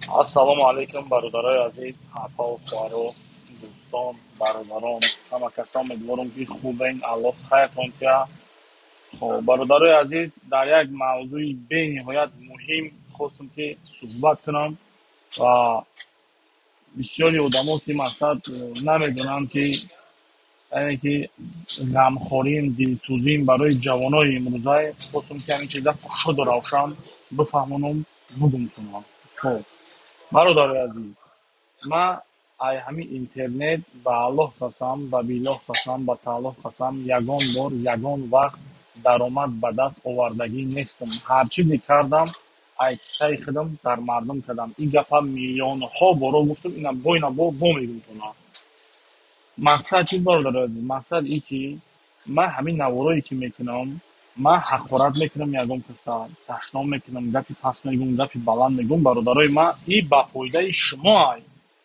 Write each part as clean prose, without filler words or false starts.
ассалому алайкум, бародарои азиз, ҳафаву хуаро, дӯстон, бародарон, ҳама касон умедворам ки хубен, аллоҳ хайртон киҳа. Хоб, бародарои азиз, дар як мавзӯи бениҳоят муҳим хостам ки суҳбат кунам ва бисёри одамо ки мақсад намедонанд ки яъне ки ғамхорим, дилсӯзим барои ҷавонои имрӯза хостам ки ҳамин чиза кушоду равшан бифаҳмонам, бугум кунам. Хоб, бародарои азиз, ма ай ҳамин интернет ба Аллоҳ қасам, ба билоҳ қасам, ба таълоҳ қасам, ягон бор, ягон вақт даромад ба даст овардагӣ нестам. Ҳар чизе кардам, ай қиссаи худам дар мардум кардам. И гапа миллионҳо боро гуфтам, ина бо мегум тона. Мақсад чист бародарои азиз? Мақсад ин ки ман ҳамин наворое ки мекунам, ман ҳақорат мекунам ягон каса, ташном мекунам, гапи паст мегӯм, гапи баланд мегӯм, бародарои ман, и ба фоидаи шумоай.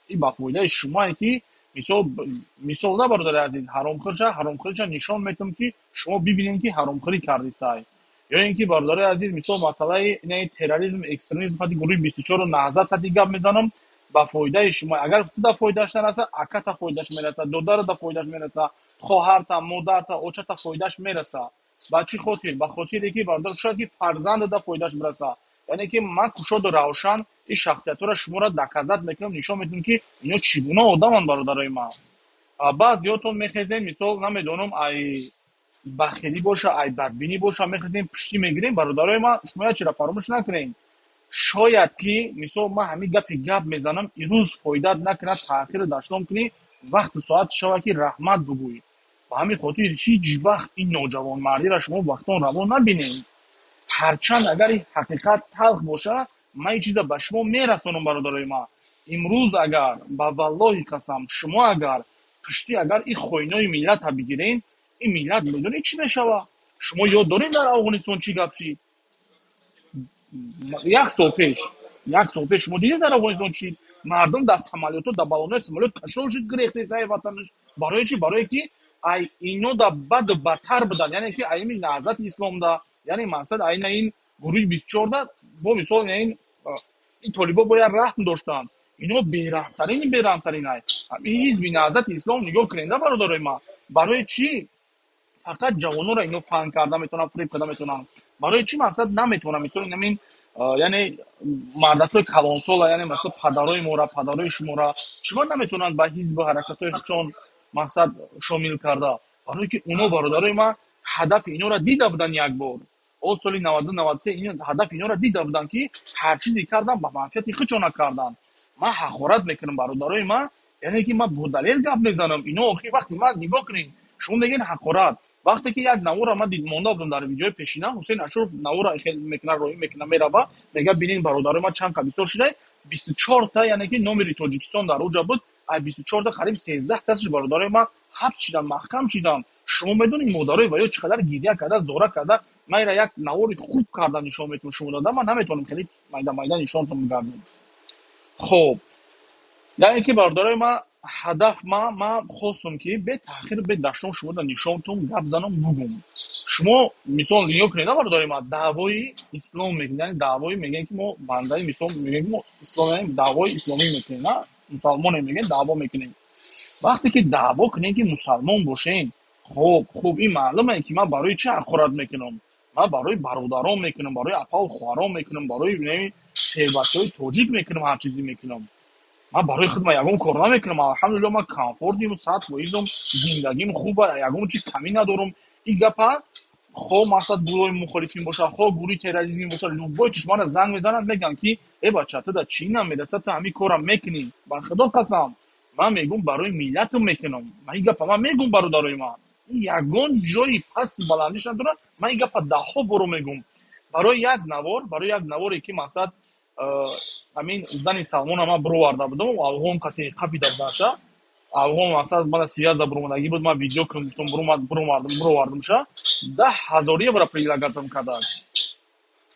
И ба фоидаи шумое ки мисол на бародари азиз, ҳаромхӯриша нишон метам ки шумо бибинед ки ҳаромхӯрӣ кардисай. Ё ин ки бародари азиз, мисол масъалаи терроризм, экстремизм хати гурӯҳи 24 наҳзат хати гап мезанам, ба фоидаи шумо. Агар туда фоидаш нараса, аката фоидаш мераса, додарда фоидаш мераса, хоҳарта, модарта, очата фоидаш мераса. Ба чӣ хотир? Ба хотире ки бардар шояд ки фарзандада фоидаш бираса. Яъне ки ман кушоду равшан ин шахсиятҳоро шуморо доказат мекунам, нишон медиҳам ки ино чӣ гуна одаманд бародарои ман. баъзиётон мехезем, мисол намедонам, ай бахилӣ боша, ай бадбинӣ боша, мехезем пуштӣ мегирем, бародарои ман, шумо як чиро фаромӯш накунед. Шояд ки мисол ман ҳамин гап мезанам, ирӯз фоидат накунад, таъхир даштом кунӣ, вақту соат шава ки раҳмат бугӯӣ. Ба ҳамин хотир ҳеҷ вақт ин ноҷавонмардиро шумо вақтон раво набинед. ҳарчанд агар ин ҳақиқат талх боша, ман ин чиза ба шумо мерасонам бародарои ман. Имрӯз агар ба валлоҳи қасам шумо агар пуштӣ агар ин хоинои миллата бигирен, ин миллат медонед чӣ мешава? Шумо ёд доред дар Афғонистон чӣ гап шид? як сол пеш шумо дидед дар Афғонистон чӣ? Мардум дар самолёто, дар баллонои самолёт кашол шид гирехте саи ватанаш. Барои чӣ? Барое ки ай ино да баду бадтар буданд, яъне ки ай ин наҳзати исломда, яъне мақсад айна ин гурӯҳи 24 бо мисол ин толибо бояд раҳм доштанд. Ино бераҳмтарин ай. Ин ҳизби наҳзати ислом нигоҳ кунед бародарои ман. Барои чӣ фақат ҷавононро ино фаҳм карда метавонанд, фиреб карда метавонанд? Барои чӣ мақсад наметавонанд мисол ин яъне мардатои калонсола, яъне масъал падарои мора, падарои шумора чима наметавонанд ба ҳизбу ҳаракатҳои худшон мақсад шомил карда? Барое ки оно бародарои ман ҳадафи инора дида буданд як бор. Оз соли 92-93 ин ҳадафи инора дида буданд ки ҳар чизе кардан ба манфиати худшона карданд. Ман ҳақорат мекунам бародарои ман, яъне ки ман бо далел гап мезанам. Ино охир вақти ман нигоҳ кунед, шумо мегӯед ҳақорат. Вақте ки як навора ман дид монда будам дар видеои пешина, Ҳусейн Ашуров навора хел мекуна, роҳӣ мекуна, мерава, мега бинед бародарои ман чанд қабисор шуда, 24 та, яъне ки номери Тоҷикистон дар оҷа буд, ай 24 та қариб 13 касаш бародарои ман ҳабс шуданд, маҳкам шуданд. Шумо медонед модарои ва ё чӣ қадар гирья карда, зора карда, ман ира як навори хуб карда нишон метавонам шумо додам, ман наметавонам хеле майда нишонтон гардонам. Хоб, яъне ки бародарои ман ҳадаф ман хостам ки бе таъхир, бе даштон шуморо нишонтон гап занам, бугум. Шумо мисол нигоҳ кунед бародарои ман, даъвои ислом мекунед, яъне даъвои мегӯем ки мо бандаи мисол мегӯем ки мо ислом, яъне даъвои исломӣ мекунем, на мусалмоне мегӯем даъво мекунем. Вақте ки даъво кунем ки мусалмон бошем, хуб ин маълуме ки ман барои чӣ ҳақорат мекунам? Ман барои бародарон мекунам, барои апаву хуҳарон мекунам, барои шербачаҳои тоҷик мекунам, ҳар чизе мекунам. Ман барои худ ман ягон кор намекунам. Алҳамдулиллаҳ ман комфортим, 100% зиндагим хуба, ягон чӣ камӣ надорам. Ин гапа хо мақсад гурӯҳи мухолифин боша, хо гурӯҳи терроризм боша, любой ки шуморо занг мезананд, мегӯянд ки бача ту да чӣ намедаса, ту ҳамин корам мекунӣ. Ба худо қасам, ман мегӯям барои миллатам мекунам. Ман ин гапа ман мегӯям бародарои ман. Ягон ҷои пасти баландиш надорад. Ман ин гапа даҳҳо боро мегӯям. Барои як наворе ки мақсад ҳамин зани Салмона ман бироварда будам, афғон қати қапида будаша. Афғон мақсад мана связа биромадагӣ буд, ман видео гуфтам бировардамша. 10,000 евро предлагатам кардак.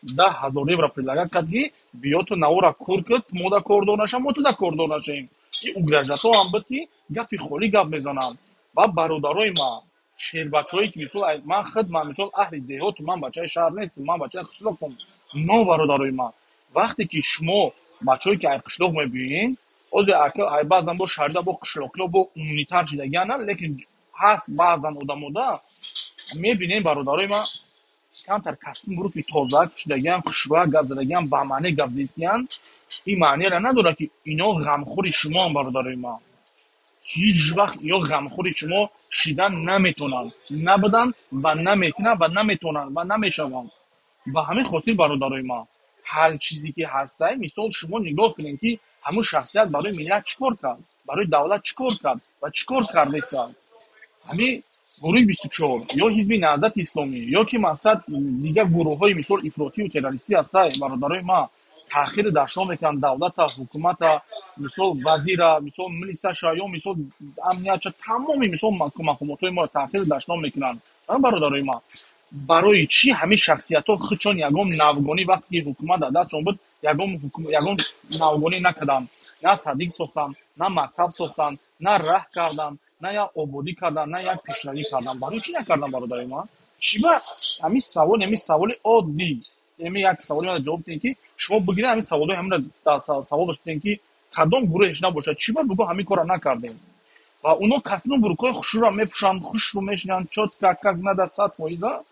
10,000 евро предлагат кард ки биё ту навора кур куд, мо да кордор нашам, мо ту да кордор нашем. И угражато ҳам буд ки гапи холӣ гап мезанам. Ва бародарои ман шербачаҳое ки мисол ман мисол аҳли деҳоту, ман бачаи шаҳр нестам, ман бачаи қишлоқам. Но бародарои ман, вақте ки шумо бачаҳое ки ай қишлоқ мебинед озе ака ай баъзан бо шаҳрида бо қишлоқиҳо бо умумнитар шидагиана лекин ҳаст баъзан одамода мебинем бародарои ман камтар кастум группи тоза шидагиан хушва гап задагиан ба маъне гап зистиян ин маънеро надорад ки ино ғамхӯри шумоам бародарои ман ҳеҷ вақт ё ғамхӯри шумо шидан наметонанд набуданд ва наметинанд ва наметонанд ва намешаванд ба ҳамин хотир бародарои ман ҳар чизе ки ҳастай мисол шумо нигоҳ кунед ки ҳамун шахсият барои миллат чӣ кор кард барои давлат чӣ кор кард ва чӣ кор кардеса ҳамин гурӯҳи 24 ё ҳизби наҳзати исломӣ ё ки мақсад дигар гурӯҳҳои мисол ифротию террористӣ ҳастай бародарои ман таъхири дашно мекунанд давлата ҳукумата мисол вазира мисол милисаша ё мисол амниятша тамоми мисол мақомотҳои мо таъхири дашно мекунанд бародарои ман барои чӣ ҳамин шахсиятҳо худшон ягон навгонӣ вақте ки ҳукумат дар дастшон буд ягон навгонӣ накарданд на садиқ сохтанд на мактаб сохтанд на раҳ карданд на як ободӣ карданд на як пешравӣ карданд барои чӣ накарданд бародари ман чӣ ба ҳамин саволи оддӣ як саволи ман ҷавоб диҳед ки шумо бигиред ҳамин саволҳои ҳамин савол доштем ки кадом гурӯҳеш набошад чӣ ба буго ҳамин кора накардем ва оно касну бурукҳои хушрӯро мепӯшанд хушрӯ мешинанд чотка как нада 100%.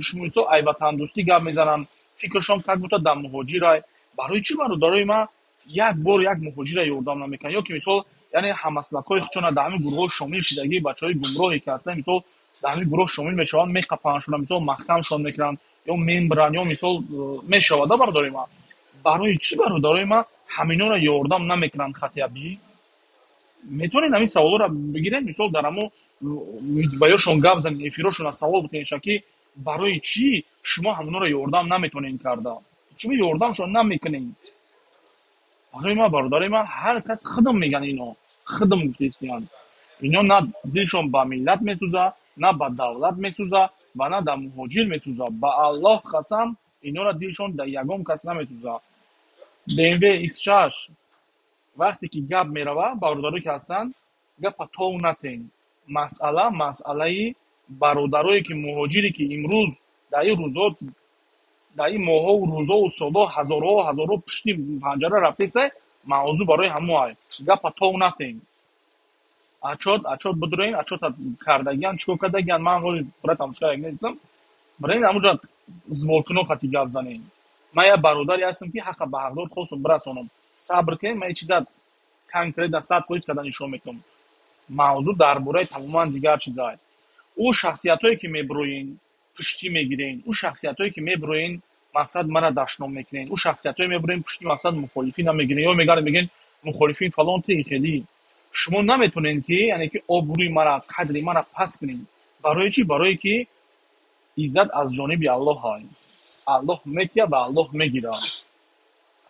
Шумито ай ватандӯстӣ гап мезананд фикршон как бута дар муҳоҷирай барои чӣ бародарои ман як бор як муҳоҷира ёрдам намекунад ё ки мисол яъне ҳамаслакҳои худшона дар ҳамин гурӯҳҳо шомил шидагии бачаҳои гумроҳе ки ҳастанд мисол дар ҳамин гурӯҳ шомил мешаванд меқапанашона мисол маҳкамшон мекунанд ё мембиранд ё мисол мешавада бародарои ман барои чӣ бародарои ман ҳаминоро ёрдам намекунанд хатиябӣ метавонед ҳамин саволҳоро бигиред мисол дар ҳамо ба ёшон гап занед эфирошона савол бутенша ки барои чӣ шумо ҳамонро ёрдам наметавонед карда чӣ ёрдамшон намекунед барои ман бародари ман ҳар кас худам меган ино худам гуфтаистиянд ино на дилшон ба миллат месӯза на ба давлат месӯза ва на да муҳоҷир месӯза ба аллоҳ қасам инора дилшон да ягон кас намесӯза BMW X6 вақте ки гап мерава бародарое ки ҳастанд гапа тов натен масъалаи бародарое ки муҳоҷире ки имрӯз дар ин рӯзот дар ин моҳҳову рӯзову солҳо ҳазорҳо пишти панҷара рафтесай мавзӯъ барои ҳамоай гапа тов натен отчёт бидурен отчёта кардагиан чӣ кор кардагиан ман ҳоли пурра тамошояк нестам бароин ҳамунҷо з волкино хати гап занем ман як бародаре ҳастам ки ҳаққа ба ҳақдор хостум бирасонам сабр кунед ман чиза конкретно 100% када нишон метавонам мавзӯъ дар бораи тамоман дигар чизай ӯ шахсиятҳое ки мебироен пуштӣ мегирен ӯ шахсиятҳое ки мебироен мақсад мара дашно мекунен ӯ шахсиятҳое мебироен пуштӣ мақсад мухолифина мегирен ё мегӯян мухолифин фалон тиги хелӣ шумо наметавонед ки яъне ки обрӯи мара қадри мара паст кунед барои чӣ барое ки иззат аз ҷониби аллоҳай аллоҳ метиҳад ва аллоҳ мегирад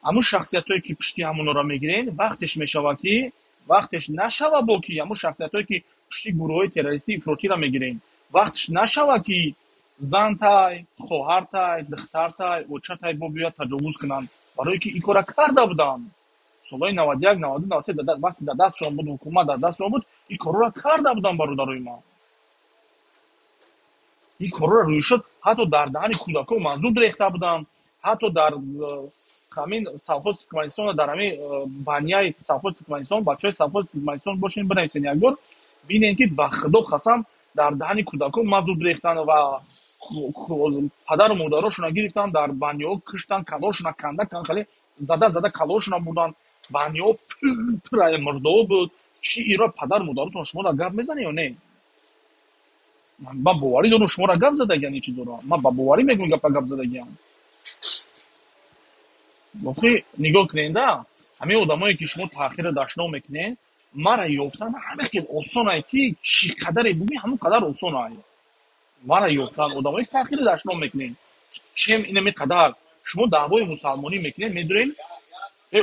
ҳамун шахсиятҳое ки пуштӣ ҳамонро мегирен вақтеш мешава ки вақтеш нашава бо ки ҳамун шахсиятҳое ки пуштӣ гурӯҳҳои террористӣ ифротиро мегирен вақтеш нашава ки зантай хоҳартай духтартай очатай бо биёяд таҷовуз кунанд барое ки ин кора карда буданд солҳои 91 92 93 вақте дар дастшон буд ҳукумат дар дастшон буд ин корро карда буданд бародарои ман ин корро рӯйшуд ҳатто дар даҳани кӯдакон мазуд рехта буданд ҳатто дар ҳамин совхози туркманистон дар ҳамин банияи совхози туркманистон бачаҳои совхози туркманистон бошен бинависен як бор бинем ки ба худо қасам дар даҳани кӯдакон мазуд рехтанд ва падару модарошона гирифтанд дар банияҳо киштанд калошона канда хеле зада калошона бурданд банияҳо пурраи мурдоо буд чӣ иро падару модаротон шуморо гап мезанед ё не ба боварӣ дорум шуморо гап задагиан ин чизоро ман ба боварӣ мегӯям гап задагиан вохи нигоҳ куненда ҳамин одамое ки шумо таъхири дашно мекунед мара ёфтан ҳамин хел осонае ки чӣ қадаре бугӣ ҳамон қадар осонае мара ёфтан одамое ки таъхири дашно мекунед чем инами қадар шумо даъвои мусалмонӣ мекунед медуред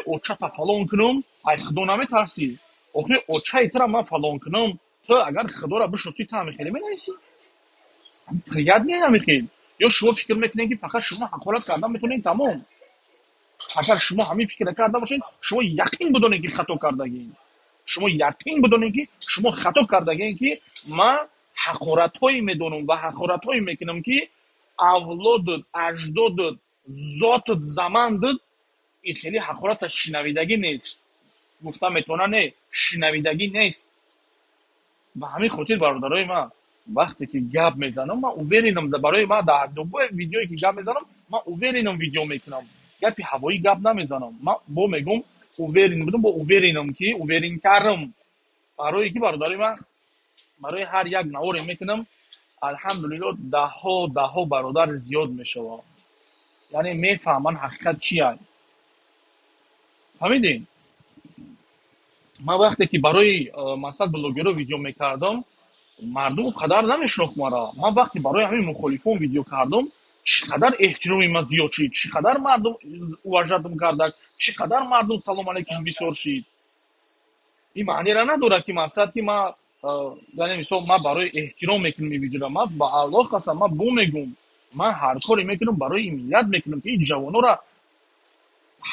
очата фалон кунам ай худо наметарсӣ охи очаи тира ман фалон кунам ту агар худоро бишносӣ ту ҳамин хеле менависӣ прияд не ҳамин хел ё шумо фикр мекунед ки фақат шумо ҳақорат карда метавонед тамом агар шумо ҳамин фикра карда бошед шумо яқин бидонед ки хато кардагед шумо яқин бидонед ки шумо хато кардагед ки ман ҳақоратҳое медонам ва ҳақоратҳое мекунам ки авлодут аҷдодут зотут замандут این خیلی حقارت شنویدگی نیست. گفتم میتونه نه شنویدگی نیست. به همین خاطر برادرای من وقتی که گپ میزنم من اوورینم برای من در دو ویدیویی که گپ میزنم من اوورینم ویدیو میکنم گپی هوایی گپ نمیزنم من با میگم اوورین بودم با اوورینم که اوورین کردم برای کی برادرای من برای هر یک نواری میکنم الحمدلله ده ها برادر زیاد میشه یعنی میفهمن حقیقت چیه فهمیدین من وقتی که برای مثلا بلوگر ویدیو میکردم مردم قدر نمیشناخت مرا من وقتی برای همین مخالفون ویدیو کردم چقدر احترامی من زیاد شد چقدر مردم وجدم کردن چقدر مردم سلام علیکم بسیار شد این معنی را نداره که مقصد که ما یعنی مثلا ما برای احترام میکنم این ویدیو را من با الله قسم من بو میگم من هر کاری میکنم برای این ملت میکنم که این جوانا را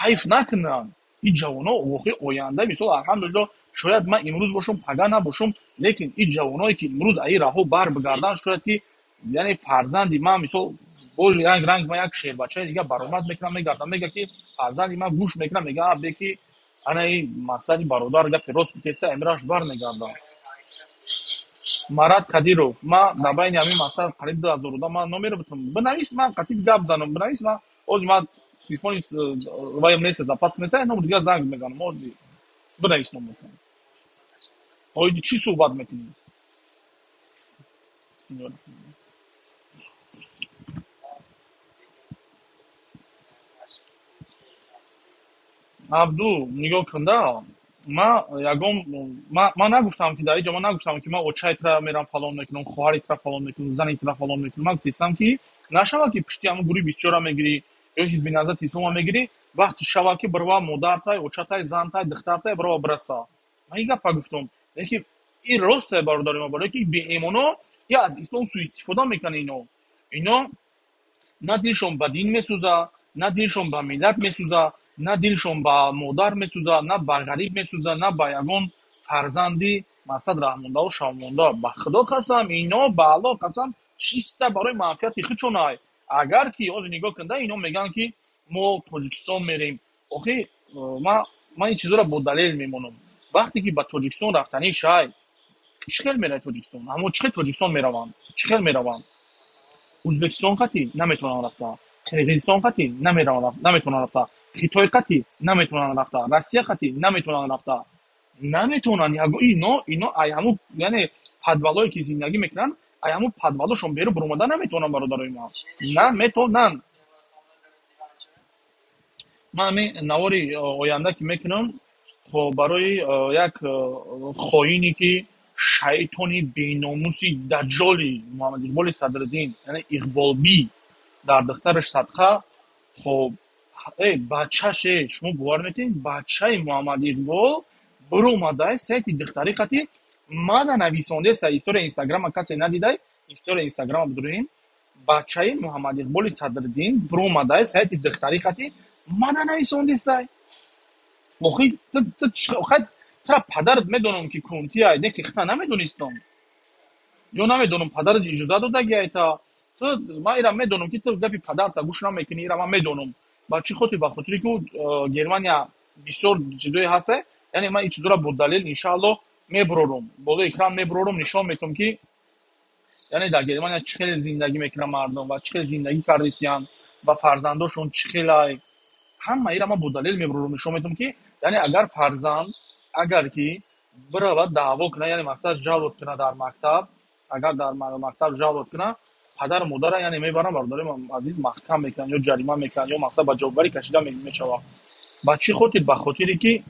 حیف نکنن این جوانا واقعی آینده مثلا الحمدلله شاید من امروز باشم پگاه نباشم لیکن این جوانایی که امروز ای راهو بر بگردن شاید که یعنی فرزندی من مثلا بول رنگ ما یک شیر بچه دیگه برآمد میکنم میگردم میگه که فرزندی من گوش میکنم میگه ابی که انا این مقصدی برادر گپ راست کیسه امراش بر میگردم مراد کدیرو ما نباین همین مثلا قریب 2000 من نمیره بتونم بنویس من قطعی گپ زنم بنویس من اوج ما تلفن وایم نیست запас میسه نمود دیگه زنگ میزنم موزی بنویس نمود اوج چی صحبت میکنی عبدو نگاه کنده ما یگم ما نگفتم که در اینجا ما نگفتم که ما اوچای تر میرم فلان میکنم خواهری تر فلان میکنم زنی تر فلان میکنم من گفتم که نشوا که پشتی همون گروه 24 میگیری یا حزب نظر تیسوم میگیری وقت شوا که بروا مادر تای اوچای زن تای دختر تای بروا برسا من این گپ گفتم اینکه این راست برادر ما برای که بی ایمانو یا از اسلام سوء استفاده میکنه اینا نه دلشون به دین میسوزه نه دلشون به ملت میسوزه نه دلشون به مادر میسوزه نه به غریب میسوزه نه به یگان فرزندی مقصد رحمونده و شامونده به خدا قسم اینا به الله قسم چیسته برای منفعت خودشون های اگر که از نگاه کنده اینا میگن که ما تاجیکستان میریم آخه ما این چیزا رو با دلیل میمونم وقتی که به تاجیکستان رفتنی شای چخیل میره تاجیکستان اما چخیل تاجیکستان میروم چخیل میروم ازبکستان قطعی نمیتونن رفته قرقیزستان قطعی نمیتونن رفته خیتای قطعی نمیتونن رفته روسیه قطعی نمیتونن رفته نمیتونن اینا ایامو یعنی پدوالایی که زندگی میکنن ایامو پدوالاشون بیرو برومده نمیتونن برادرای ما نمیتونن من همین نواری آینده که میکنم خب برای یک خائنی که شیطانی بیناموسی دجالی محمد اقبال صدرالدین یعنی اقبال بی در دخترش صدقه خب ای بچه‌شه شما باور میکنید بچه محمد اقبال برو اومده سایت دختری قطعی ماده نویسنده سایت استوری اینستاگرام کسی ندیده استوری اینستاگرام بدونین بچه محمد اقبال صدرالدین برو اومده سایت دختری قطعی ماده نویسنده سایت واقعی واقعا ترا پدرت میدونم که کنتی ای نه که خطا نمیدونستم یا نمیدونم پدرت اجازه داده گه تا تو ما ایران میدونم که تو دفی پدر تا گوش نمیکنی ایران من میدونم با چی خاطر با خاطری که گرمانیا بسیار چیزایی هست یعنی من این چیزا رو با دلیل ان شاء الله میبرم بالا اکرام میبرم نشون میدم که یعنی در گرمانیا چه زندگی میکنن مردم و چه زندگی کردیسیان و فرزنداشون چه همه ایران من با دلیل میبرم نشون میدم که یعنی اگر فرزند اگر که برای دعوا کنه یعنی مثلا جواب کنه در مکتب اگر در مکتب جواب کنه پدر مادر یعنی میبرن برداریم عزیز محکم میکنن یا جریمه میکنن یا مثلا با جوابری کشیده میشه بچی خاطر به خاطری که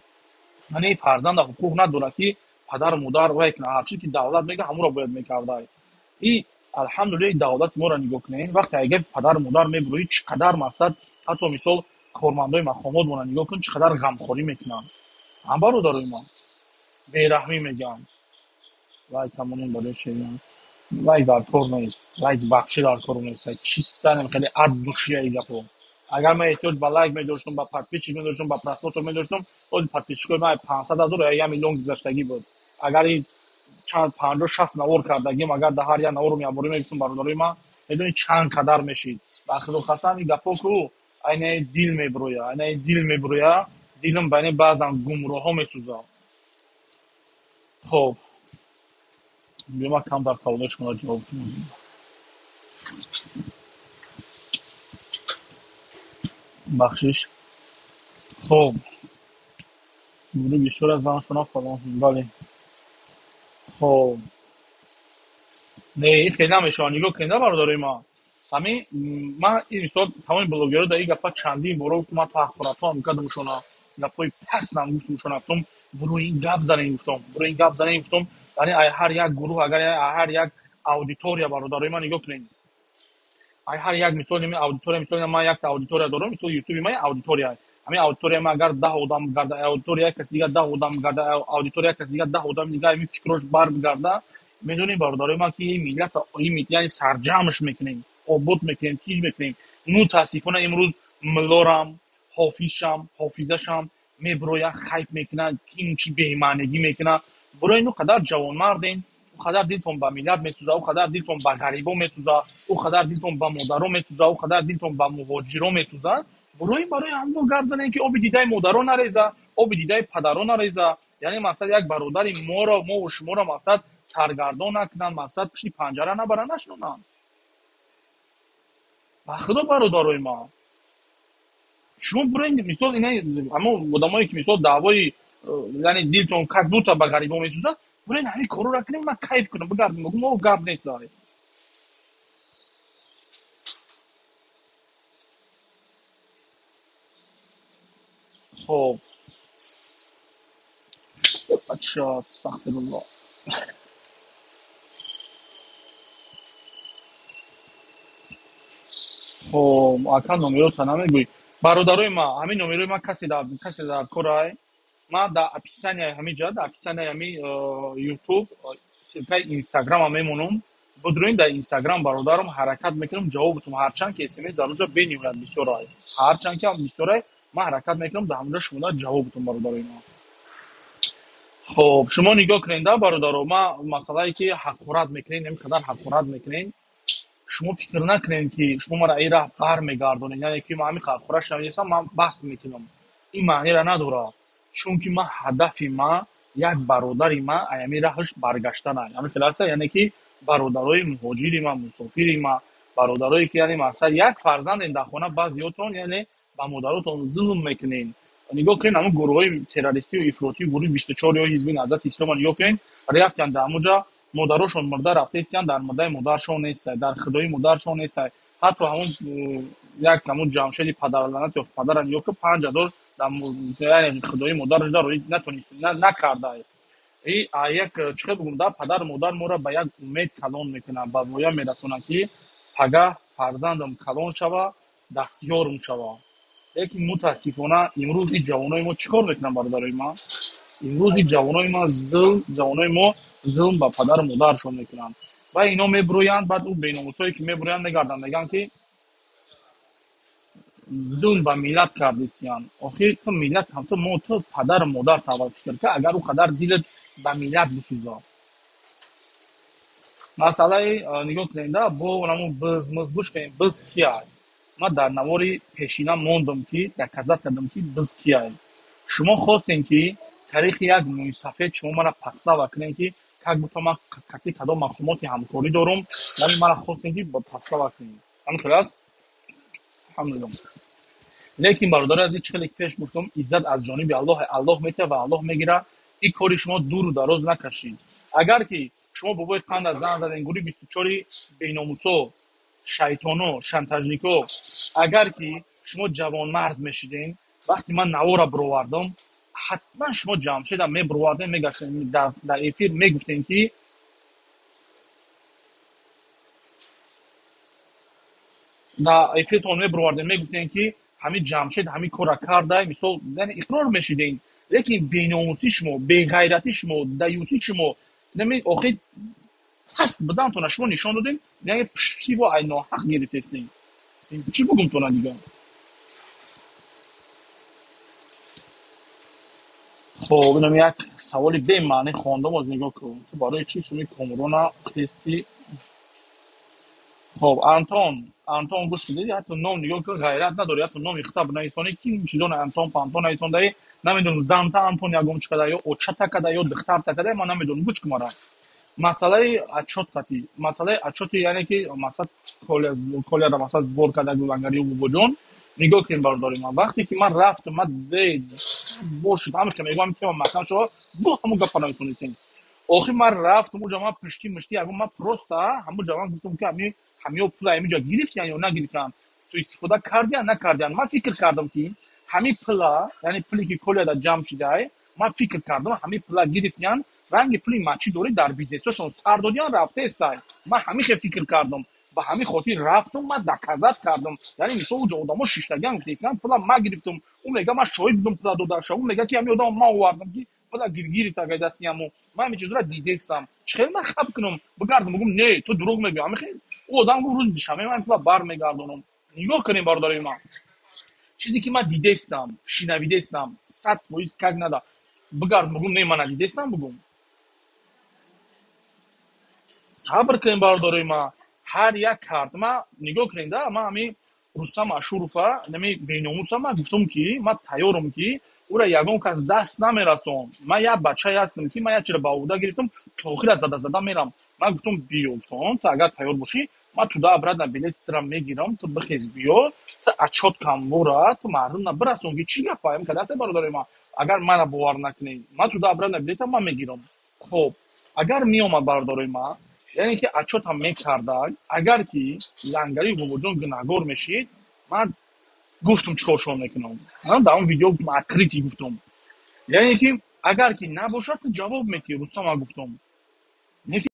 یعنی فرزند حقوق نداره که پدر مادر وای کنه هر چیزی که دولت میگه همون رو باید میکرده این الحمدلله دولت ما را نگاه کنین وقتی اگه پدر مادر میبروی چقدر مقصد حتی مثال کارمندای مقامات مون نگاه کن چقدر غمخوری میکنن هم برادرای ما بیرحمی میگن وای تمام بالا شیرین وای در کار نیست وای بخشی در کار نیست چیستن خیلی عد دوشیه ای گپو اگر من احتیاج به لایک می‌داشتم با پاتپیچ می‌داشتم با پراسپورت می‌داشتم اون پاتپیچ کو من 500,000 یا میلیون گذشتگی بود اگر این چند 50 60 نوار کردگیم اگر ده هر یا نوار میابریم میگم برادرای ما میدونی چند قدر میشید با خدا قسم این گپو کو این دل میبرویا، این دل میبرویا، دیلم بین بعضا گمراه ها میسوزه. خب بیما کم در سوال شما جواب کنم. بخشش. خب گروه بیشتر از من شما فلان بله. خب نه این خیلی نمیشه نگاه کنید برادرای ما. همین من این مثال تمام بلوگرها در این گپا چندین بار که من تحقیقات ها میکردم شونا گپای پس نمیگفتم شونا گفتم برو این گپ زنین گفتم برو این گپ زنین گفتم یعنی هر یک گروه اگر هر یک اودیتوریا برادرای من نگاه کنید هر یک مثال می اودیتوریا مثلا من یک اودیتوریا دارم مثل یوتیوب من اودیتوریا همین اودیتوریا ما اگر 10 آدم گرده اودیتوریا کسی دیگه 10 آدم گرده اودیتوریا کسی دیگه 10 آدم دیگه می فکرش بار بگرده میدونی برادرای ما که این ملت این یعنی سرجمش میکنیم آبود میکنیم چیز میکنیم متاسفانه امروز ملارم حافظشم میبرویا خیف میکنن این چی بهمانگی میکنه برای اینو قدر جوان مردین او قدر دلتون به ملت میسوزه او قدر دلتون به غریبا میسوزه او قدر دلتون به مادرها میسوزه او قدر دلتون به مهاجرا میسوزه برای همون گردن که آب دیده مادرها نریزه آب دیده پدرها نریزه یعنی مثلا یک برادر ما و شما را مثلا سرگردان نکنن مثلا پشت پنجره نبرن نشونن به خدا برادرای ما شما برای مثال اینا اما آدمایی که مثال دعوای یعنی دلتون کک دو تا به غریبا میسوزه برای همین کارو را کنین من کیف کنم بگردم بگم ما گپ نیست داره خب بچه استغفر الله خب اکا نمره تا نمیگوی برادرای ما همین نمره ما کسی در کارای ما در اپیسانی همین جا در اپیسانی همین یوتیوب سلکای اینستاگرام هم میمونم بدروین در اینستاگرام برادرم حرکت میکنم جوابتون هرچند که اسمس در اونجا بنویسید بسیار هرچند که هم بسیار ما حرکت میکنم در اونجا شما جوابتون برادرای ما خب شما نگاه کنید برادران ما مسئله که حقارت میکنین اینقدر حقارت میکنین شما فکر نکنین که شما مرا ای راه بر میگردونین یعنی که ما همین خورش نمیسم من بحث میکنم این معنی را نداره چون که ما هدف ما یک برادری ما ایمی راهش برگشتن است همین خلاصه یعنی که برادرای مهاجری ما مسافری ما برادرایی که یعنی مثلا یک فرزند این در خونه بعضیاتون یعنی با مادراتون ظلم میکنین نگاه کنین همون گروه های تروریستی و افراطی گروه 24 یا حزب نهضت اسلام نگاه کنین رفتن در اونجا مادرشون مرده رفته ایستن در مده مادرشون نیست در خدای مادرشون نیست حتی همون یک همون جمشید پدرلعنت یا پدرن یا که 5000 در یعنی خدای مادرش داره نتونست نکرده ای یک چه بگم در پدر مادر مورا به یک امید کلان میکنه با ویا میرسونه که پگاه فرزندم کلان شوه دستیارم شوه لیکن متاسفانه امروز این جوانای ما چیکار میکنن برادرای ما امروز این جوانای ما ظلم با پدر و مادرشون میکنن و اینا میبرویند بعد اون بیناموسایی که میبرویند میگردن میگن که ظلم با ملت کردیستیان آخه تو ملت هم تو پدر و مادر تاول فکر که اگر او قدر دیلت با ملت بسوزا مسئله نگاه کنید با اونمون بز کنیم بز کیه ما در نواری پیشینه موندم که در کذب کردم که بز کیه شما خواستین که تاریخ یک موی سفید شما مرا پسا وکنین که که بودتا من کتی کدام مفهوماتی همکاری دارم ولی مرا خواستین که با پسا وکنین همین خلاص الحمدلله لیکن برادر عزیز چه پیش گفتم عزت از جانب الله میته و الله میگیره این کاری شما دور و دراز نکشید اگر که شما بابای قند از زن دادن گوری 24 بیناموسو شیطانو شانتاژنیکو اگر که شما جوان مرد میشیدین وقتی من نوارا برآوردم حتما شما جمع شدن می برآوردین میگشتین در افیر میگفتین که در افیرتون می برآوردین میگفتین که همین جمشید همین کارا کرده مثلا یعنی اقرار میشیدین لیکن بیناموسی شما بی غیرتی شما دیوسی شما نمی آخه هست بدن تو شما نشان دادین یعنی چی با اینا حق گرفتین چی بگم تو دیگه خب اینم یک سوالی به معنی خواندم از نگاه کن تو برای چی سومی کامرونا خستی خب انتون گوش میدید حتی نام نگاه که غیرت نداری حتی نام خطاب نایسانی کی چیزون انتون پانتون نایسان نمیدونم زنتا انتون یگم چقدر یا اوچتا کدا یا دختر تکدا ما نمیدونم گوش کمارا مسئله اچوت قتی مسئله اچوت یعنی که مثلا کل را مثلا زبور کدا گولنگاری و بودون نگاه کن بارداری ما وقتی که من رفتم من دید بوشید همه که میگم که من مثلا شو بو همون گپ نایسونیتین آخی من رفتم اونجا من پشتی مشتی اگه من پروستا همون جوان گفتم که همیو پول اینجا گرفتن یا نگرفتن سوء استفاده کردن نکردن من فکر کردم که همین پلا یعنی پولی که کلا در جمع شده من فکر کردم همین پلا گرفتن رنگ پولی ماچی دوری در بیزنسشون سر دادن رفته است من همین فکر کردم با همین خاطر رفتم من دکازات کردم یعنی مثلا اونجا آدمو شیشتگان گفتن پلا ما گرفتم اون میگه من شوید بودم پلا داداش اون میگه که همین آدم ما آوردم که پلا گیرگیری تا گایداسیامو من همین چیزا رو دیدم چخیل من خب کنم بگردم میگم نه تو دروغ میگی همین او آدم گفت روز شمه من پلا بر میگردونم نگاه کنیم بارداری ما چیزی که من دیدم شنویدم 100% کگ ندا بگردم میگم نه من ندیدم بگم صبر کنیم بارداری ما هر یک کارت ما نگاه کنیم دا ما همین رستم اشوروفا نمی بیناموسا ما گفتم که ما تیارم که او را یگان کس دست نمیرسونم من یا بچه هستم که من یا چرا باودا گرفتم توخیر از زده میرم من گفتم بیوتون تا اگر تیار باشی ما تو دا ابرد بلیت ترا میگیرم تو بخیز بیو تا اچوت کم بورا تو مردم نبرسون که چی گفایم که دست بارداری ما اگر من باور نکنی ما تو دا ابرد بلیت ما میگیرم خب اگر میومد بارداری ما یعنی که اچوت هم میکردن اگر که لنگری و وجود گناهگار میشید من گفتم چیکار شما میکنم من در اون ویدیو مکریتی گفتم یعنی که اگر که نباشد جواب میدی رستم من گفتم نه که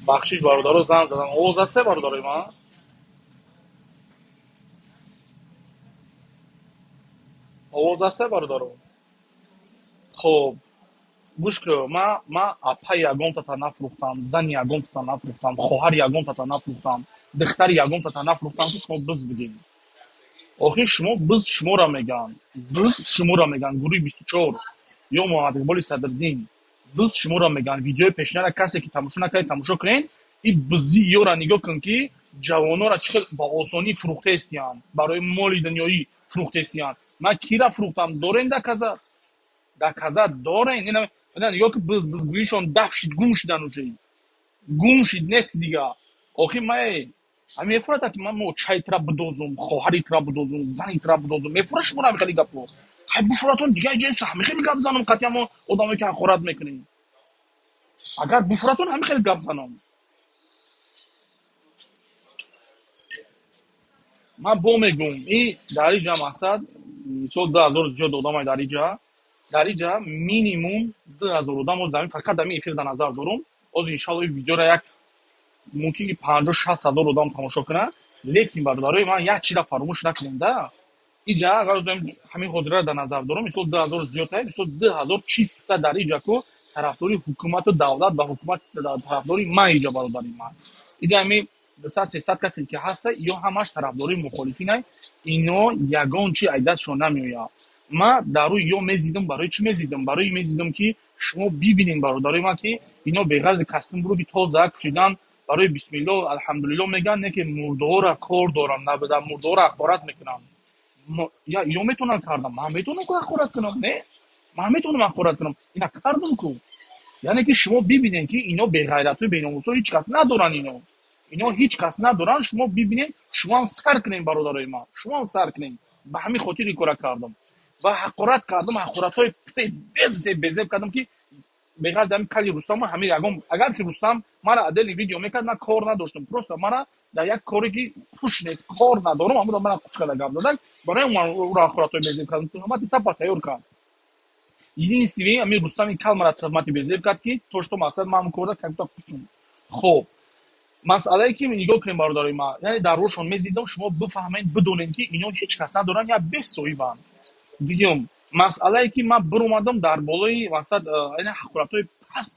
بخشش برادر زن زدن اوز است برادر من اوز است برادر خب گوش که ما اپا یگم تا نفروختم زن یگم تا نفروختم خواهر یگم تا نفروختم دختر یگم تا نفروختم که شما بز بگین آخه شما بز شما را میگن بز شما را میگن گروه 24 یا محمد اقبال صدرالدین بز شما را میگن ویدیو پیشنهاد را کسی که تماشا نکرد تماشا کنین این بزی یا را نگاه کن که جوانا را چقدر با آسانی فروخته استیان برای مال دنیایی فروخته استیان من کی را فروختم دارین دکازا دارین اینا نگاه که بز گویشون دفشید گم شدن اوچه گم شید نیست دیگه آخه من همین افراد که من مو چای ترا بدوزم خواهری ترا بدوزم زنی ترا بدوزم میفروش مونم خیلی گپو خیلی بفراتون دیگه جنس همه خیلی گپ زنم قطعا ما آدمی که خورد میکنیم اگر بفراتون همه خیلی گپ زنم من بو میگم این داری جا مقصد سال 2000 زیاد آدم داری جا مینیموم 2000 آدم و زمین فقط دمی افیر در نظر دارم از انشالله این ویدیو را یک ممکنه 50-60 هزار آدم تماشا کنه لیکن برادرای من یک چیز را فراموش نکنیم ده اینجا اگر همین حاضره را در نظر دارم مثل 2000 زیادتر مثل 2400 در اینجا که طرفداری حکومت و دولت و حکومت طرفداری ما اینجا برادری ما اینجا همین 200-300 کسی که هست یا همش طرفداری مخالفینه اینو یگان چی عیدتشون نمیویا ما در روی یا میزیدم برای چی میزیدم برای میزیدم که شما ببینین برادری ما که اینا به غرض کسیم برو که تازه کشیدن برای بسم الله الحمدلله میگن نه که مرده را کار دارم نبودم مرده را اخبارات میکنم یا میتونم کردم من میتونم که اخبارات کنم نه من میتونم اخبارات کنم اینا کردم کو یعنی که شما ببینین که اینا به غیرت و بیناموس هیچ کس ندارن اینا هیچ کس ندارن شما ببینین شما هم سر کنین برادرای ما شما هم سر کنین به همین خاطر این کارا کردم و حقارت کردم حقارت های بزب کردم که بغیر دم کلی رستم همین اگر که رستم مرا عدل ویدیو میکرد من کار نداشتم پروستا مرا در یک کاری که خوش نیست کار ندارم اما من خوش کلا گپ دادن برای من او را خاطر بزرگ کردم تو ما تا تیار کرد این سیوی همین رستم این کلمه را خدمت بزرگ کرد که توش تو مقصد من کرده که تا خوشم خب مسئله ای که نگاه کنیم برادرای ما یعنی در روشون میزیدم شما بفهمین بدونین که اینا هیچ کس ندارن یا بسویبن دیدیم مسئله ای که من بر اومدم در بالای وسط این حقارت‌های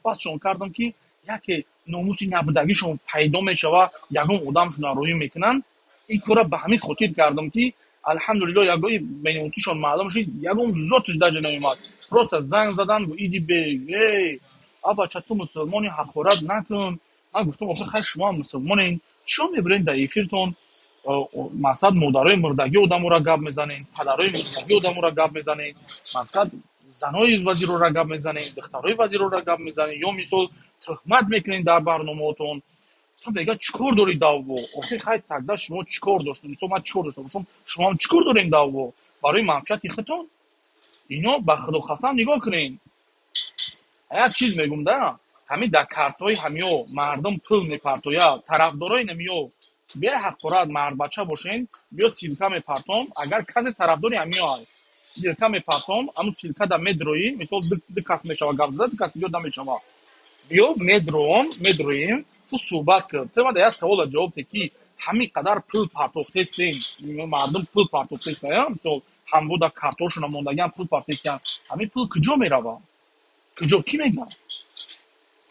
پسشون کردم که یکی ناموسی نبودگیشون پیدا میشه و یگان آدمشون روی میکنن این کارا به همین خاطر کردم که الحمدلله یگان بیناموسیشون معلوم شد یگان زوتش دجا نمیاد راست زنگ زدن و ایدی ای ابا چطور مسلمانی حقارت نکن من گفتم آخه خیلی شما مسلمانین чӣ мебуред дар эфиртон мақсад модарои мурдаги одаморо гап мезанед, падарои мурдаги одаморо гап мезанед, мақсад занои вазирора гап мезанед, духтарои вазирора гап мезанед, ё мисол тухмат мекунед дар барномаотон. То мега чикор дорӣ даво? Охир хай тогда шумо чикор доштед? Мисол ман чикор доштам бошам, шумо ҳам чикор дорем даво? Барои манфиати худтон? Ино ба худо қасам нигоҳ кунед. Як чиз мегум да, ҳамин дар картҳои ҳамиё мардум пул мепартояд, тарафдорои намиё беҳаққорат мардбача бошен, биё силка мепартом, агар касе тарафдори ҳамиё аст, силка мепартом, ҳамун силка дар медроӣ, мисол ду кас мешава гап зада, ду кас диё намешава. биё медроем, ту суҳбат кирд. Ту дар як савола ҷавоб де ки ҳамин қадар пул партофтестем, мардум пул партофтестая, мисол ҳамбуда картошона мондагиам пул партофтестаян, ҳамин пул куҷо мерава? Куҷо ки мега?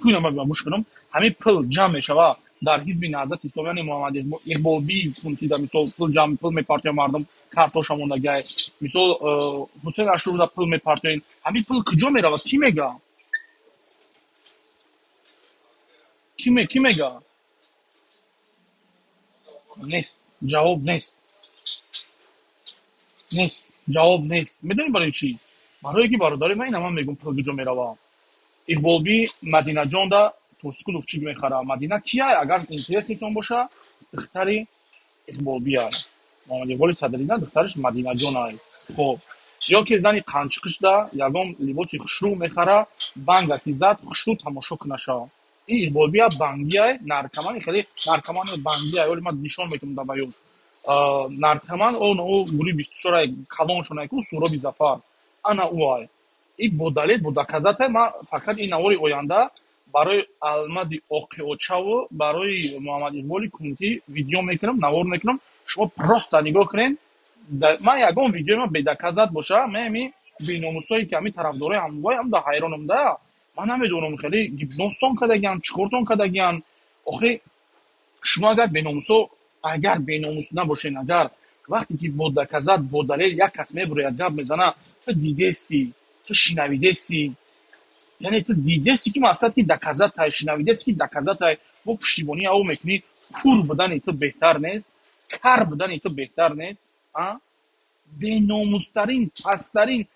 Куина ман гӯш кунам, ҳамин пул ҷамъ мешава дар ҳизби наҳзати исломӣ, яъне Муҳаммад Иқболбии кунтида мисол пул мепартоян мардум картоша мондагай, мисол Ҳусейн Ашуруда пул мепартоян, ҳамин пул куҷо мерава? Ки мега? Ки мега? Нест. Ҷавоб нест. Нест. Ҷавоб нест. Медонӣ барои чӣ? Барое ки бародари ман ина ман мегӯм пул куҷо мерава. Иқболби Мадинаҷонда Турсукулов чӣ мехара? Мадина кияй? Агар интересетон боша, духтари Иқболби аст. Муҳаммад Иқболи Садрида духтариш Мадинаҷон аст. Хоб. ё ки зани қанчиқишда ягон либоси хушрӯ мехара, бангаки зад, хушрӯ тамошо кунаша. ин Иқболбия бангиай, наркомани хеле наркомани бангиай, оли ман нишон мекунам дар баён. Наркоман он гуруҳи 24 калоншонай ку Суроби Зафар. Ана ӯ ай. ин бо далел бо доказатай ман фақат ин навори оянда барои Алмази Оқиочаву барои Муҳаммад Иқболи Кунтӣ видео мекунам, навор мекунам. Шумо просто нигоҳ кунед. Ман ягон видеои ман бедоказат боша, мен ҳамин беномусое ки ҳамин тарафдорои ҳамвой ҳам да ҳайронам да. Ман намедонам хеле гипнозтон кардагиан, чикортон кардагиан. Охир шумо агар беномус набошен, агар вақте ки бо доказат, бо далел як кас мебурояд гап мезана, ту дидести, ту шинавидести, яъне ту дидести ки мақсад ки доказатай, шинавидести ки доказатай, бо пуштибонии ав мекунӣ, кур будани ту беҳтар нест? Кар будани ту беҳтар нест? беномустарин, пасттарин,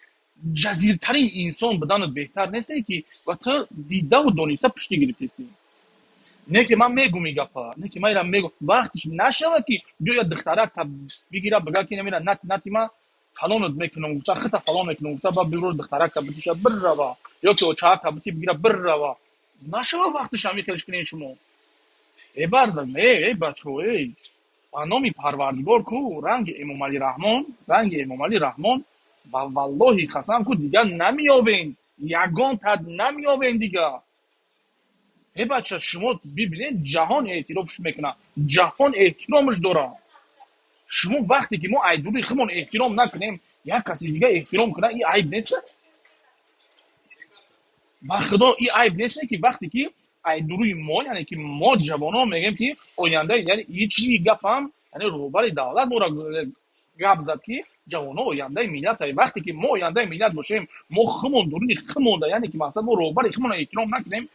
ҷазиртарин инсон буданат беҳтар несте ки ва ту дидаву дониста пушти гирифтести? Не ки ман мегум ин гапа, не ки ман ира мегум. Вақтиш нашава ки гӯя духтарак бигира бага ки намира нати ман фалонат мекунам, гуфта хита фалон мекунам, гуфта ба бигро духтарака битиша биррава, ё ки очаака бити бигира биррава. Нашава вақтиш ҳамин хелиш кунед шумо. Бардам, бачо, ба номи Парвардигор ку ранги Эмомалӣ Раҳмон, ба валлоҳи қасам ку дигар намеёбем, ягон тад намеёбем дигар. бача шумо бибинед, ҷаҳон эътирофш мекуна, ҷаҳон эҳтиромш дора. шумо вақте ки мо айдури худмон эҳтиром накунем, як каси дига эҳтиром куна, ин айб неста? ба худо ин айб неста ки вақте ки айдуруи мо, яъне ки мо ҷавоно мегем ки оянда, яъне ин чизи гапам, яъне роҳбари давлат мора гап зад ки ҷавоно ояндаи миллатай. Вақте ки мо ояндаи миллат бошем, мо худмон дуруни худмонда, яъне ки мақсад мо роҳбари худмонро эҳтиром накунем,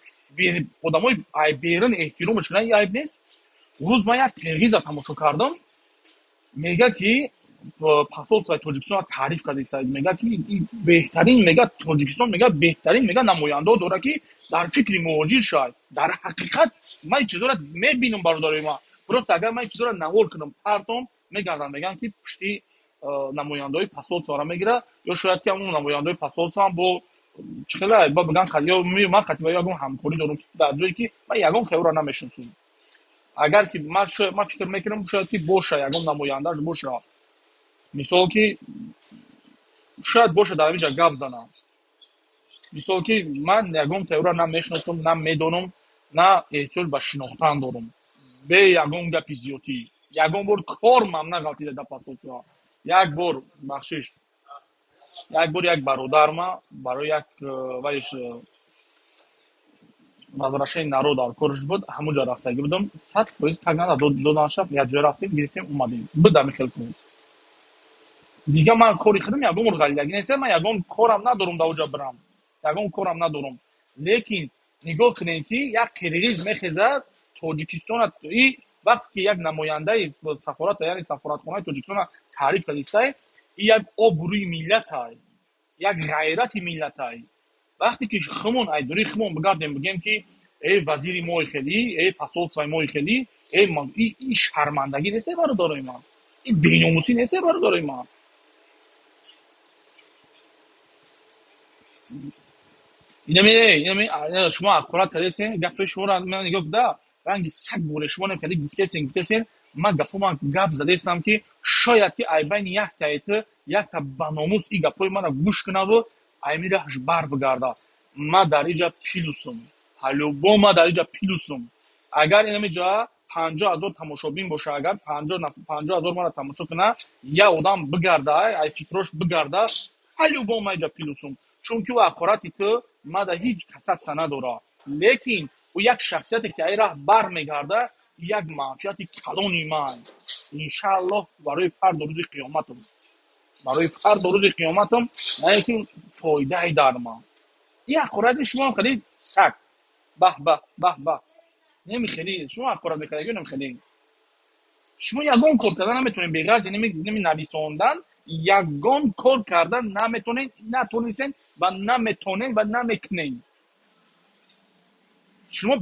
одамои берун эҳтиромш кунад, ин айб нест? рӯз ман як қирғиза тамошо кардам, мега ки посолствои Тоҷикистон таъриф карда Саид, мега ки беҳтарин, мега Тоҷикистон мега беҳтарин, мега намояндо дора ки дар фикри муҳоҷир шавад. Дар ҳақиқат ман ин чизора мебинам, бародари ман. Просто агар ман ин чизора навор кунам, партом мегардан меган ки пушти намояндои посолствора мегира, ё шояд ки ҳамун намояндои посолство ҳам бо чихела ба биган ё ман қатиба ягон ҳамкорӣ дорам дар ҷое ки ман ягон хеора намешиносам. агар ки ман фикр мекунам шояд ки боша ягон намояндаш боша, мисол ки шояд боша дар ҳамин ҷа гап занам. мисол ки ман ягон хеора намешиносам, на медонам, на эҳтиёҷ ба шинохтан дорам. бе ягон гапи зиёдӣ. ягон бор кормам нағалтида дар посолство. як бор бахшиш, як бор як бародарма барои як вайш возвращение народа корш буд, ҳамунҷа рафтаги будам, 100% тагнада доданашав, як ҷоя рафтем, гирифтем, омадем. Буда михел кун. дига ман кори худам ягон бор галидаги нест, ман ягон корам надорам да оҷа бирам. ягон корам надорам. Лекин нигоҳ кунед ки як қирғиз мехезад Тоҷикистона и وقتی که یک نماینده سفارت یعنی سفارتخانه تاجیکستان تعریف کردیسته، این یک آبروی ملت های، یک غیرت ملت های. وقتی که خمون ایدوری خمون بگردیم بگیم که ای وزیر ما خیلی، ای پاسپورت ما خیلی، ای من این شرمندگی نیست برادرای من، این بی‌ناموسی نیست برادرای من. اینم شما اخلاق کردین گپ شما را من نگاه کدا رنگ سگ بوله شما نکردی گفتین من گپ زدم که شاید که ای بین یک تایت یک تا بناموس این گپای من گوش کنه و ای میره هش بر بگرده. ما در اینجا پیلوسم حلو با ما در اینجا پیلوسم. اگر اینجا 50,000 تماشابین باشه، اگر 50,000 ما را تماشا کنه یا آدم بگرده ای فکرش بگرده حلو با ما اینجا پیلوسم. چون که او اخراتی تو ما در هیچ کسات سنه داره، لیکن او یک شخصیتی که ای راه بر میگرده یک معافیت کلانی من انشاءالله برای فرد روز قیامتم، برای فرد روز قیامتم نه که فایده ای در من. این اخراتی شما خیلی سگ به به به به نمیخرید. شما اخراتی میکنید نمیخرید. شما یگان کار کردن نمیتونین بغیر نمی نویسوندن یگان کار کردن نمیتونین، نتونستین و نمیتونین و نمیکنین. شما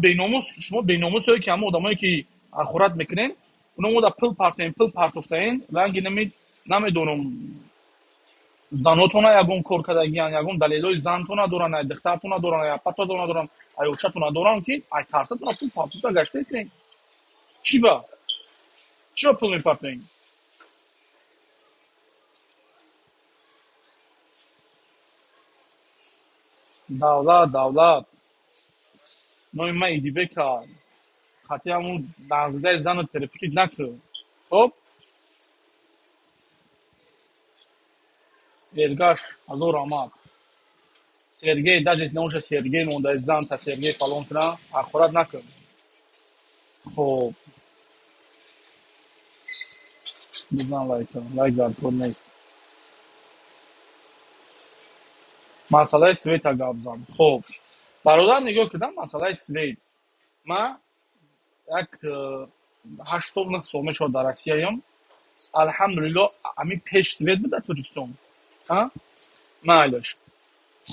بیناموس هایی که همه آدمایی که اخورت میکنین اونا مو دا پل پارت افتین رنگی نمیدونم زناتونا یگان کار کردگیان یگان دلیلای زنتونا دورن دخترتونا دورن یا پتاتونا دورن ایوچاتونا دورن که ای ترستونا پل پارتوتا گشته استین. چی با پل میپارتین؟ دولت نوی ما ایدی بکر خطی همون بغزده زن رو ترپیکی نکر. خب ارگاش از او آمد سرگی دجت نوش سرگی نونده زن تا سرگی فلان کنه اخورت نکر. خب بزن لایک دار کن نیست مسئله سویت ها گاب زن. خب برادر نگاه کردم مسئله سویت ما یک 8 سال 9 سال میشد در روسیه الحمدلله همین پیش سویت بود در تاجیکستان ها معلش.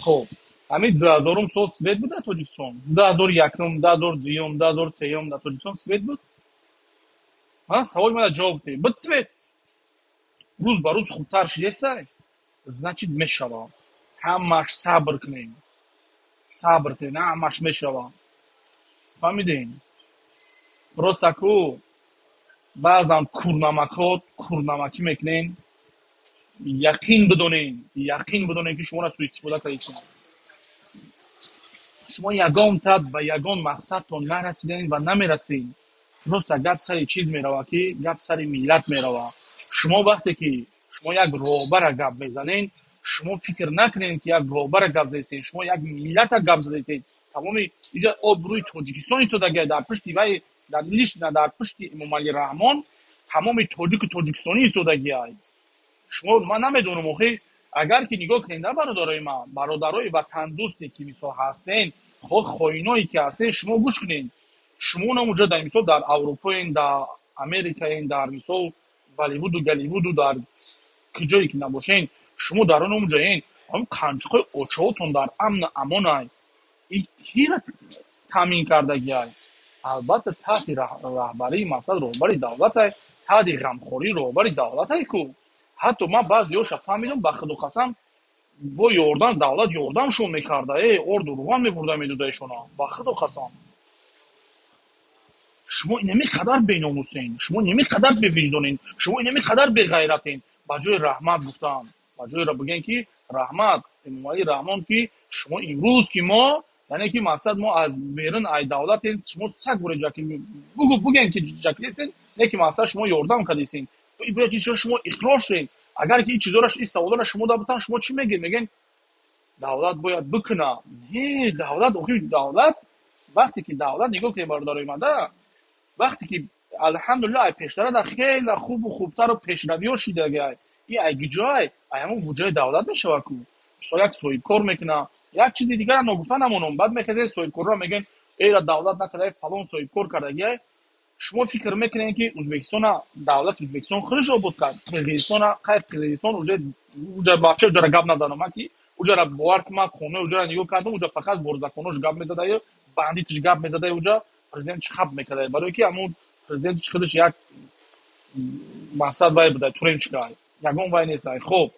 خب همین 2000 سال سویت بود در تاجیکستان 2001 2002 2003 در تاجیکستان سویت بود. ها سوال من جواب بده بود سویت روز به روز خوبتر شده است значит میشوه. همش صبر کنین همش میشوه. فهمیدین؟ پروساکو بعضا کورنمکی میکنین یقین بدونین که شما را سوء استفاده کردین. شما یگان تد به یگان مقصدتون نرسیدین و نمیرسین. درست گپ سر چیز میروه که گپ سر ملت میروه. شما وقتی که شما یک روبر گپ میزنین شما فکر نکنین که یک روبر گپ زدین، شما یک ملت گپ زدین. تمام اینجا آبروی تاجیکستان ایستاده در پشت وای در لیست در پشت امام علی رحمان تمام تاجیکستانی ایستاده. شما من نمیدونم آخه اگر که نگاه کنید برادرای من برادرای وطن دوستی که مثلا هستین خود خوینایی که هستین شما گوش کنین. شما اونجا در مثلا در اروپا این در امریکا این در مثلا بالیوود و گالیوود و در کجایی که نباشین شما در اونجا این هم قنچقای اوچهاتون در امن امان های این کی را تامین کردگی های البته تحت رهبری مقصد رهبری دولت های تحت غمخوری رهبری دولت های که حتی من بعضی هاش فهمیدم به خدا قسم با یوردان دولت یوردانشون میکرده اردو روان میبرده میدوده شونا به خدا قسم. شما اینمی قدر بیناموسین، شما اینمی قدر به وجدانین، شما اینمی قدر به غیرتین. با جای رحمت گفتم با جای را بگین که رحمت امامعلی رحمان که شما امروز که ما یعنی که مقصد ما از بیرون ای دولت شما سگ بوره جاکی بگین که جاکی هستین نه که مقصد شما یوردان کردین این چیز شما اخراج شدین. اگر که این چیزا را این سوالا را شما دادن شما چی میگین دولت باید بکنه. نه دولت آخه دولت وقتی که دولت نگاه که باردار اومده وقتی که الحمدلله پیشتر در خیلی خوب و خوبتر و پیشروی شده گه این اگه جای همون وجای دولت میشه کو مثلا یک سویب کار میکنه یک چیز دیگه را نگفتن همونم بعد میخواد سویب کار را میگن ای را دولت نکرده فلان سویب کار کرده شما فکر میکنین که ازبکستان دولت ازبکستان خودش آباد کرد. قرقیزستان خیر قرقیزستان اونجا بچه اونجا گپ نزنم من که اونجا را باور که من خونه اونجا را نگاه کردم اونجا فقط برزکنوش گپ میزده یا بندیتش گپ میزده اونجا پرزیدنت چخاب میکرده برای که همون پرزیدنت خودش یک مقصد وای بوده تورین چیکار یگان وای نیست. خب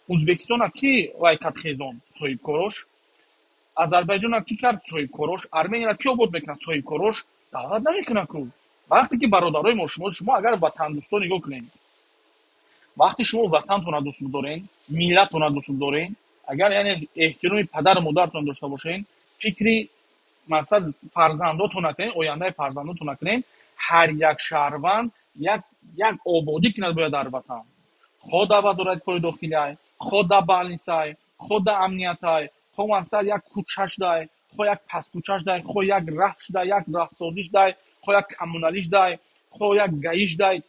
ازبکستان کی وای کات خیزون صاحب کوروش آذربایجان کی کرد صاحب کوروش ارمنیا کی آباد میکنه صاحب کوروش دعوت نمیکنه کو. وقتی که برادرای ما شما اگر وطن دوستان نگاه کنین وقتی شما وطنتون را دوست دارین ملتتون را دوست دارین اگر یعنی احترام پدر و مادرتون داشته باشین فکری مقصد فرزنداتون نکنین آینده فرزنداتون نکنین هر یک شهروند یک آبادی کنه باید در وطن خود در وزارت کار داخلی های خود در بالنیس های خود در امنیت های خود مقصد یک کوچش دای خود یک پس کوچش دای خود یک رهش دای یک راهسازیش دای خود یک کمونالیش دای خود یک گایش دای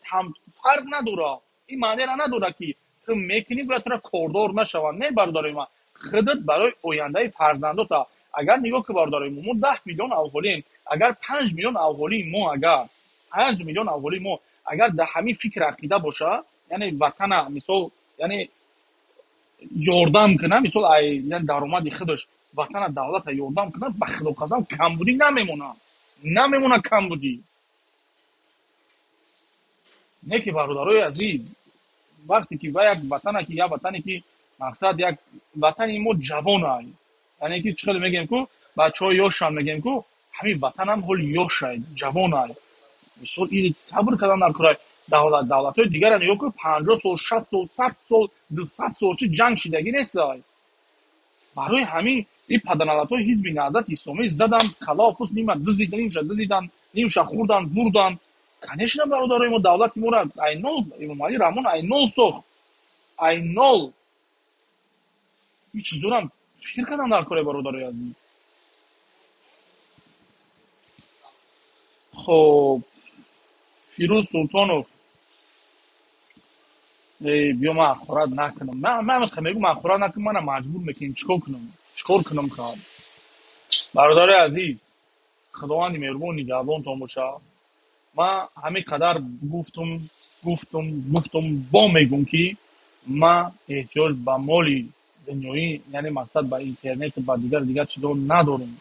فرق نداره. این معنی را نداره که تو میکنی باید تو را کاردار نشوند. نه برادرای من خودت برای آینده فرزندات اگر نگاه که برادرای ما 10 میلیون اهالیم اگر 5 میلیون اهالی ما اگر 5 میلیون اهالی ما اگر در همین فکر عقیده باشه یعنی وطن مثال یعنی یاردم کنه مثال یعنی درآمد خودش وطن دولت یاردم کنه به خدا قسم کمبودی نمیمونه کمبودی. نه که برادرای عزیز وقتی که یک وطن که یا وطنی که مقصد یک وطن ما جوان های یعنی که چقدر میگیم که بچهای یاش هم میگیم که همین وطن هم حال یاش های جوان های مثال این صبر کردن در کارای دولت های دیگر نگاه که 50 سال 60 سال 100 سال 200 سال چه جنگ شدگی نیست. برای همین این پدرنالت های حزب نهضت اسلامی زدن خلاف نیمه دزدیدن اینجا دزدیدن نیمشه خوردن بردن کنشنا برادرای ما دولت ما را اینول امام علی رحمان اینول ساخت اینول این چیزا هم فکر کردن در کار برادرای عزیز. خب فیروز سلطانوف بیا من اخورت نکنم من میگم اخورت نکنم من مجبور میکنم چیکار کنم کار برادر عزیز خداوند مهربون نگهبان تا باشه. من همین قدر گفتم با میگم که من احتیاج به مالی دنیایی یعنی مقصد به اینترنت و دیگر چیزا ندارم.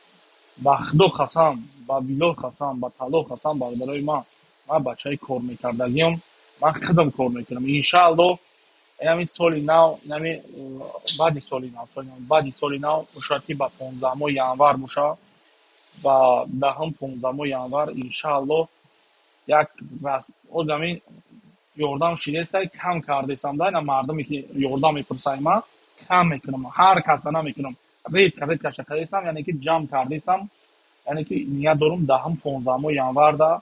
با خدا قسم با بالله قسم با تعالی قسم برادرای من بچهای کار میکردگیم من خودم کار میکنم ان شاء الله. همین سالی نو همین بعد سالی نو مشاتی با 15 ینور باشه و دهم 15 ینور ان شاء الله یک زمین یاردم شیرسته کم کردیسم دای نه مردمی که یاردم میپرسای ما کم میکنم هر کس نمیکنم ریت کش کردیسم یعنی که جمع کردیسم یعنی که نیت دارم دهم 15 ینور دا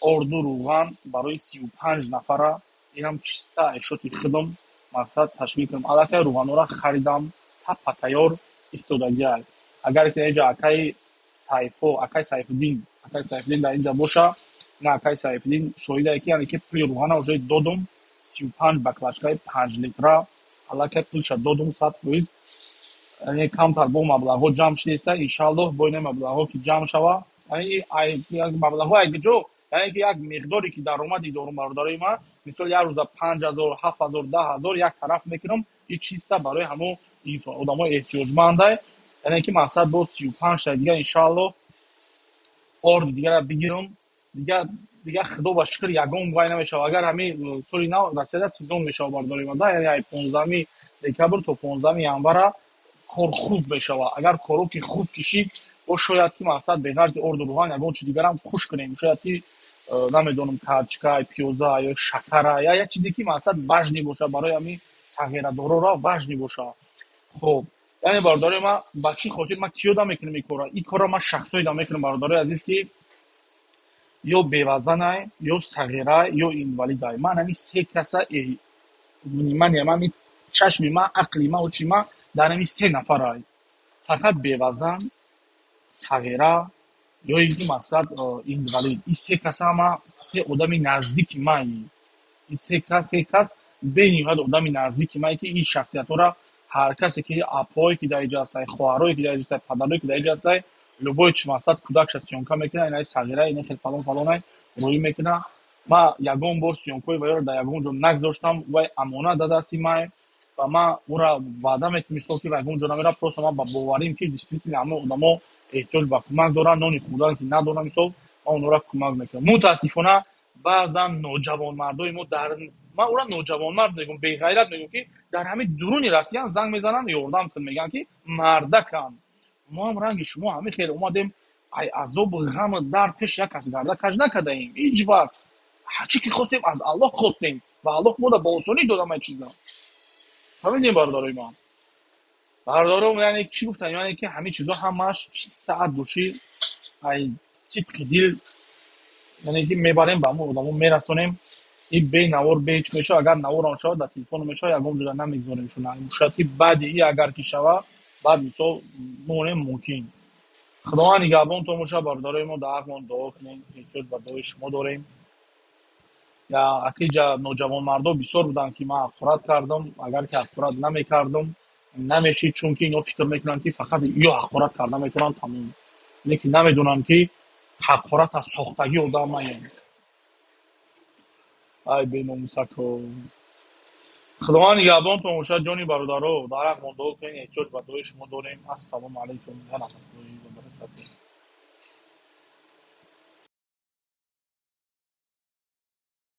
اردو روغن برای 35 نفره اینم چیستا اشوت خودم مقصد تشکیل کنم. البته روغن را خریدم تا تیار استودگی اگر که اینجا اکای سیفالدین در اینجا باشه نه اکای سیفالدین شویده که یعنی که پول روغن اوجای دادم 35 بکلاشکای 5 لیتره البته پولش دادم 100 فویز یعنی کمتر با مبلغ جمع شده ان شاء الله با این مبلغ که جمع شوه یعنی مبلغ اگه جو یعنی که یک مقداری که درآمدی دارم برادرای من مثلا یک روز 5000 7000 10000 یک طرف میکنم این چیزا برای همون این آدمای احتیاجمنده یعنی که مقصد با 35 تا دیگه ان شاء الله اور دیگه بگیرم دیگه خدا با شکر یگان وای نمیشه اگر همین سوری نو رسیده سیزون میشه برادرای من یعنی 15 دکبر تا 15 ینور کار خوب میشه اگر کارو که خوب کشید و شاید که مقصد به غرض ارد روغن یگان چیز دیگه هم خوش کنیم شاید که نمیدونم کاچکای پیوزا یا شکر یا یک چیزی که مقصد وجنی باشه برای همین صغیره دارو را وجنی باشه. خب یعنی برادر ما بچی خاطر ما کیو دام میکنم این کارا من شخصی دام میکنم برادر عزیز که یا بی‌وزنه یا صغیره یا اینوالید من همین سه کسا من چشم ما عقل ما و چی ما در همین سه نفر فقط بی‌وزن صغیره یا اینکه مقصد اینوالید این سه کس هم سه آدمی نزدیک من این سه کس به نهایت آدمی نزدیک من که این شخصیت ها را هر کسی که اپایی که در اینجا هست خواهرایی که در اینجا هست پدرایی که در اینجا هست لبای چه مقصد کودکش سیونکا میکنه این صغیره این خیلی فلان روی میکنه. ما یگان بار سیانکوی و یار در یگان جا نگذاشتم و امانت داده دستی مای و ما او را وعده میکنم مثل که و یگان جا نمیره پروس ما با باوریم که دیسیپلین همه آدما احتیاج به کمک دارن نانی خودن که ندارن مثل ما اون را کمک میکنم. متاسفانه بعضا نوجوان مردای ما در ما او را نوجوان مرد میگم بی غیرت میگم که در همین درون رسیدن زنگ میزنن یاردم کن میگن که مردکم ما هم رنگ شما همه خیر اومدیم ای عذاب و غم و درد پیش یک کس گرده کج نکرده ایم هیچ وقت هرچی که خواستیم از الله خواستیم و الله ما را با آسانی دادم این چیزا. فهمیدیم برادرای ما؟ برادرام یعنی چی گفتن یعنی که همه چیزا همش چی ساعت دوشی ای صدق دل یعنی که میبریم با ما آدمو میرسونیم این بی نوار به هیچ میشه اگر نوار آن شد در تلفن میشه یگام جدا نمیگذاریم شون مشتی بعد ای اگر که شوه بعد میسو مونه ممکن. خدا نگهبان تو موشه بردارای ما در حق دعا کنیم احتیاج به دعای شما داریم. یا اکیجا نوجوان مردم بسیار بودن که ما حقارت کردم اگر که حقارت نمیکردم نمیشید چون که اینا فکر میکنن که فقط یا حقارت کردن میتونن تموم لیکن نمیدونن که حقارت از ساختگی آدم میاد. ای بیناموسکو خدا نگهبان تو موشه جانی برادرو در حق دعا کنیم احتیاج به دعای شما داریم. السلام علیکم و رحمت الله.